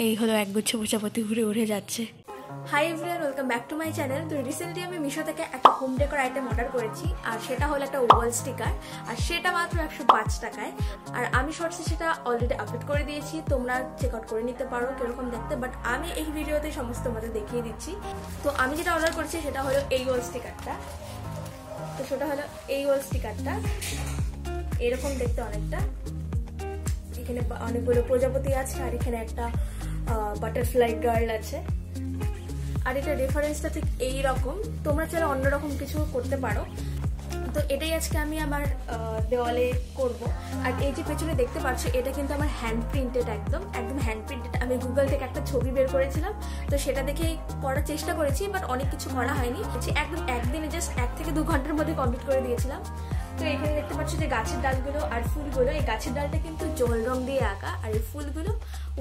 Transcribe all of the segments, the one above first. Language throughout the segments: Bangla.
এই হলো একগুচ্ছ প্রজাপতি ঘুরে উড়ে যাচ্ছে। Hi everyone, welcome back to my channel. তো রিসেন্টলি আমি মিশো থেকে একটা হোম ডেকোর আইটেম অর্ডার করেছি, আর সেটা হলো একটা ওয়াল স্টিকার, আর সেটা মাত্র 105 টাকায়। আর আমি শর্টসে সেটা অলরেডি আপলোড করে দিয়েছি, তোমরা চেক আউট করে নিতে পারো কিরকম দেখতে, বাট আমি এই ভিডিওতে সমস্ত তোমাদের দেখিয়ে দিচ্ছি। তো আমি যেটা অর্ডার করেছি সেটা হলো এই ওয়াল স্টিকারটা। তো সেটা হলো এই ওয়াল স্টিকারটা, এরকম দেখতে অনেকটা। এখানে অনেকগুলো প্রজাপতি আছে, আর এখানে একটা বাটারফ্লাই গার্ল আছে, আর এটা রেফারেন্সটা ঠিক এইরকম। তোমরা চাইলে অন্যরকম কিছু করতে পারো। তো এটাই আজকে আমি আমার দেওয়ালে করব। আর এই যে পেছনে দেখতে পাচ্ছ, এটা কিন্তু আমার হ্যান্ড প্রিন্টেড, একদম হ্যান্ড প্রিন্টেড। আমি গুগল থেকে একটা ছবি বের করেছিলাম, তো সেটা দেখেই করার চেষ্টা করেছি, বাট অনেক কিছু করা হয়নি। একদম একদিনে জাস্ট 1 থেকে 2 ঘন্টার মধ্যে কমপ্লিট করে দিয়েছিলাম। তো এখানে দেখতে পাচ্ছ যে গাছের ডালগুলো আর ফুলগুলো, এই গাছের ডালটা কিন্তু জল রং দিয়ে আঁকা, আর এই ফুলগুলো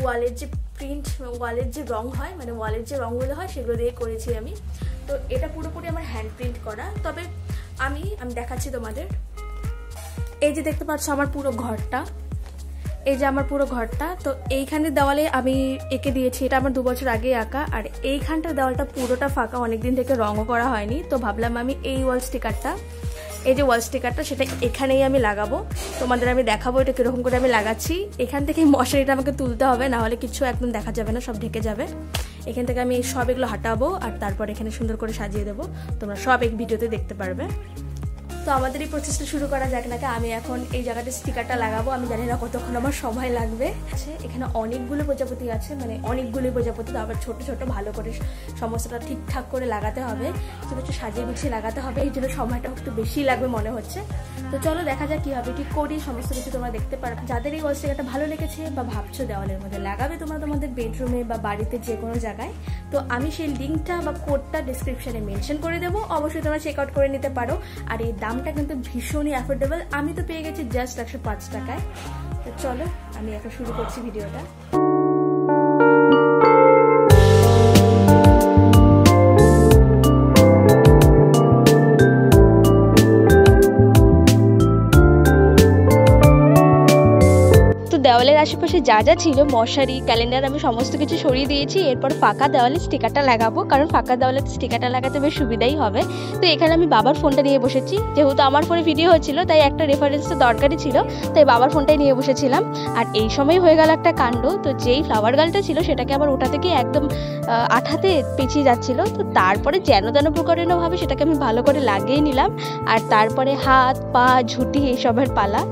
ওয়ালের যে প্রিন্ট, ওয়ালের যে রং হয়, মানে ওয়ালের যে রঙগুলো হয় সেগুলো দিয়ে করেছি আমি। তো এটা পুরোপুরি আমার হ্যান্ড প্রিন্ট করা। তবে আমি দেখাচ্ছি তোমাদের। এই যে দেখতে পাচ্ছ আমার পুরো ঘরটা, এই যে আমার পুরো ঘরটা। তো এইখানে দেওয়ালে আমি এঁকে দিয়েছি, এটা আমার 2 বছর আগে আঁকা। আর এইখানটার দেওয়ালটা পুরোটা ফাঁকা, অনেকদিন থেকে রঙও করা হয়নি। তো ভাবলাম আমি এই ওয়াল স্টিকারটা, এই যে ওয়াল স্টিকারটা, সেটা এখানেই আমি লাগাবো। তোমাদের আমি দেখাবো এটা কিরকম করে আমি লাগাচ্ছি। এখান থেকে মশারিটা আমাকে তুলতে হবে, না হলে কিছু একদম দেখা যাবে না, সব ঢেকে যাবে। এখান থেকে আমি সব এগুলো হাঁটাবো, আর তারপর এখানে সুন্দর করে সাজিয়ে দেবো। তোমরা সব এই ভিডিওতে দেখতে পারবে। তো আমাদের এই প্রসেসটা শুরু করা যাক নাকি। আমি এখন এই জায়গাটা স্টিকারটা লাগাবো। আমি জানি না কতক্ষণ আমার সময় লাগবে। এখানে অনেকগুলো প্রজাপতি আছে, মানে অনেকগুলো প্রজাপতি, তো আবার ছোট ছোট, ভালো করে সমস্তটা ঠিকঠাক করে লাগাতে হবে, ছোটো একটু সাজিয়ে গুছিয়ে লাগাতে হবে। এই জন্য সময়টা একটু বেশি লাগবে মনে হচ্ছে। তো চলো দেখা যাক কীভাবে ঠিক করি, সমস্ত কিছু তোমরা দেখতে পারো। যাদের এই ওয়াল স্টিকারটা ভালো লেগেছে বা ভাবছো দেওয়ালের মধ্যে লাগাবে তোমরা তোমাদের বেডরুমে বা বাড়িতে যে কোনো জায়গায়, তো আমি সেই লিঙ্কটা বা কোডটা ডিসক্রিপশনে মেনশন করে দেবো। অবশ্যই তোমরা চেক আউট করে নিতে পারো। আর এই দামটা কিন্তু ভীষণই অ্যাফোর্ডেবল। আমি তো পেয়ে গেছি জাস্ট 105 টাকায়। তো চলো আমি এখন শুরু করছি ভিডিওটা। দেওয়ালের আশেপাশে যা যা ছিল, মশারি, ক্যালেন্ডার, আমি সমস্ত কিছু সরিয়ে দিয়েছি। এরপর ফাঁকা দেওয়ালে স্টিকারটা লাগাবো, কারণ ফাঁকা দেওয়ালে স্টিকারটা লাগাতে বেশ সুবিধাই হবে। তো এখানে আমি বাবার ফোনটা নিয়ে বসেছি, যেহেতু আমার ফোনে ভিডিও হচ্ছিল তাই একটা রেফারেন্স তো দরকারই ছিল, তাই বাবার ফোনটাই নিয়ে বসেছিলাম। আর এই সময় হয়ে গেল একটা কাণ্ড। তো যেই ফ্লাওয়ার গার্লটা ছিল সেটাকে আবার ওটা থেকে একদম আঠাতে পেঁচিয়ে যাচ্ছিল। তো তারপরে যেন তেন প্রকারেণভাবে সেটাকে আমি ভালো করে লাগিয়ে নিলাম। আর তারপরে হাত পা ঝুঁটি এইসবের পালা।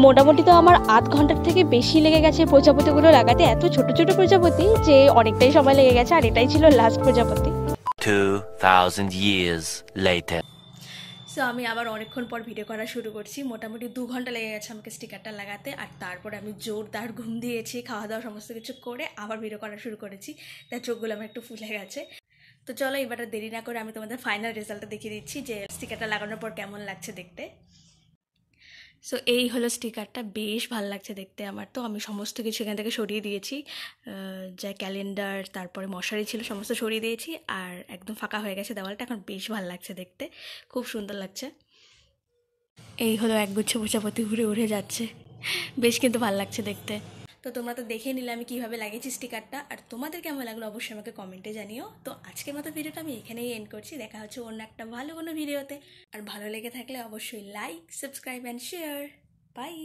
মোটামুটি তো আমার আধ ঘন্টার থেকে বেশি লেগে গেছে প্রজাপতিগুলো লাগাতে। এত ছোট ছোট প্রজাপতি যে অনেকটাই সময় লেগে গেছে। আর এটাই ছিল লাস্ট প্রজাপতি। 2000 years later. সো আমি আবার অনেকক্ষণ পর ভিডিও করা শুরু করছি। মোটামুটি 2 ঘন্টা লেগে গেছে আমাকে স্টিকারটা লাগাতে। আর তারপরে আমি জোরদার ঘুম দিয়েছি, খাওয়া দাওয়া সমস্ত কিছু করে আবার ভিডিও করা শুরু করেছি। তার চোখগুলো আমার একটু ফুলে গেছে। তো চলো এবার দেরি না করে আমি তোমাদের ফাইনাল রেজাল্টটা দেখিয়ে দিচ্ছি যে স্টিকারটা লাগানোর পর কেমন লাগছে দেখতে। সো এই হলো স্টিকারটা, বেশ ভালো লাগছে দেখতে আমার। তো আমি সমস্ত কিছু এখান থেকে সরিয়ে দিয়েছি, যা ক্যালেন্ডার তারপরে মশারি ছিল সমস্ত সরিয়ে দিয়েছি, আর একদম ফাঁকা হয়ে গেছে দেওয়ালটা। এখন বেশ ভালো লাগছে দেখতে, খুব সুন্দর লাগছে। এই হলো একগুচ্ছ প্রজাপতি ঘুরে উড়ে যাচ্ছে, বেশ কিন্তু ভালো লাগছে দেখতে। তো তোমরা তো দেখে নিলে আমি কীভাবে লাগিয়েছি স্টিকারটা, আর তোমাদের কেমন লাগলো অবশ্যই আমাকে কমেন্টে জানিও। তো আজকের মতো ভিডিওটা আমি এখানেই এন্ড করছি। দেখা হচ্ছে অন্য একটা ভালো কোনো ভিডিওতে। আর ভালো লেগে থাকলে অবশ্যই like, subscribe and share. By.